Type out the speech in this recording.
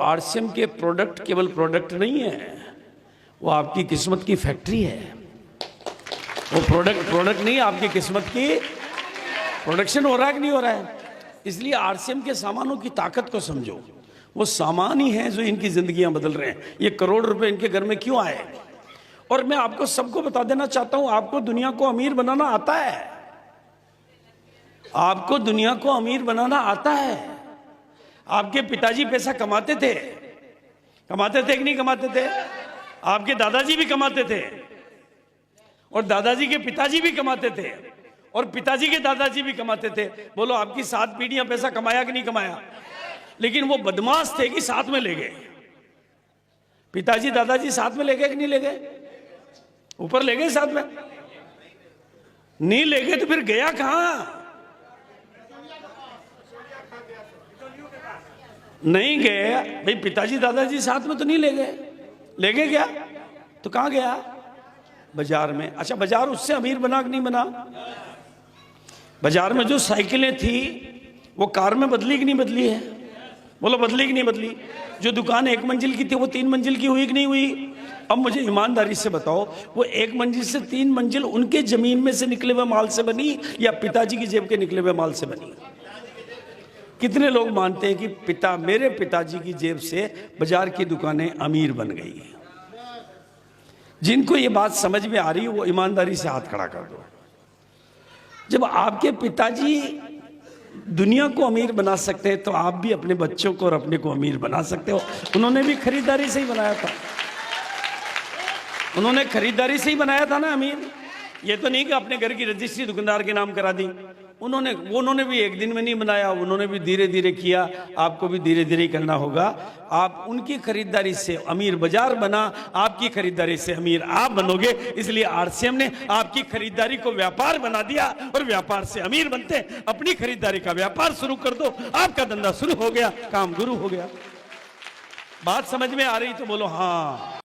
RCM के product केवल product नहीं है, वो आपकी किस्मत की फैक्ट्री है। वो प्रोडक्ट नहीं, आपकी किस्मत की प्रोडक्शन हो रहा है कि नहीं हो रहा है। इसलिए आरसीएम के सामानों की ताकत को समझो। वो सामान ही हैं जो इनकी जिंदगियां बदल रहे हैं। ये करोड़ रुपए इनके घर में क्यों आए? और मैं आपको सबको बता देना चाहता हूं, आपको दुनिया को अमीर बनाना आता है। आपको दुनिया को अमीर बनाना आता है। आपके पिताजी पैसा कमाते थे कि नहीं कमाते थे? आपके दादाजी भी कमाते थे, और दादाजी के पिताजी भी कमाते थे, और पिताजी के दादाजी भी कमाते थे। बोलो, आपकी 7 पीढ़ियां पैसा कमाया कि नहीं कमाया? लेकिन वो बदमाश थे कि साथ में ले गए। पिताजी दादाजी साथ में ले गए कि नहीं ले गए? ऊपर ले गए साथ में? नहीं ले गए तो फिर गया कहां? नहीं गए भाई, पिताजी दादाजी साथ में तो नहीं ले गए। ले गए क्या? तो कहां गया? बाजार में। अच्छा, बाजार उससे अमीर बना कि नहीं बना? बाजार में जो साइकिलें थी वो कार में बदली कि नहीं बदली है? बोलो, बदली कि नहीं बदली? जो दुकान 1 मंजिल की थी वो 3 मंजिल की हुई कि नहीं हुई? अब मुझे ईमानदारी से बताओ, वो 1 मंजिल से 3 मंजिल उनके जमीन में से निकले हुए माल से बनी या पिताजी की जेब के निकले हुए माल से बनी? कितने लोग मानते हैं कि मेरे पिताजी की जेब से बाजार की दुकानें अमीर बन गई हैं? जिनको ये बात समझ में आ रही है वो ईमानदारी से हाथ खड़ा कर दो। जब आपके पिताजी दुनिया को अमीर बना सकते हैं तो आप भी अपने बच्चों को और अपने को अमीर बना सकते हो। उन्होंने भी खरीदारी से ही बनाया था। उन्होंने खरीदारी से ही बनाया था ना अमीर। ये तो नहीं कि अपने घर की रजिस्ट्री दुकानदार के नाम करा दी। उन्होंने भी एक दिन में नहीं बनाया, उन्होंने भी धीरे धीरे किया। आपको भी धीरे धीरे करना होगा। आप उनकी खरीदारी से अमीर बाजार बना, आपकी खरीदारी से अमीर आप बनोगे। इसलिए आरसीएम ने आपकी खरीदारी को व्यापार बना दिया और व्यापार से अमीर बनते। अपनी खरीदारी का व्यापार शुरू कर दो, आपका धंधा शुरू हो गया, काम गुरु हो गया। बात समझ में आ रही तो बोलो हाँ।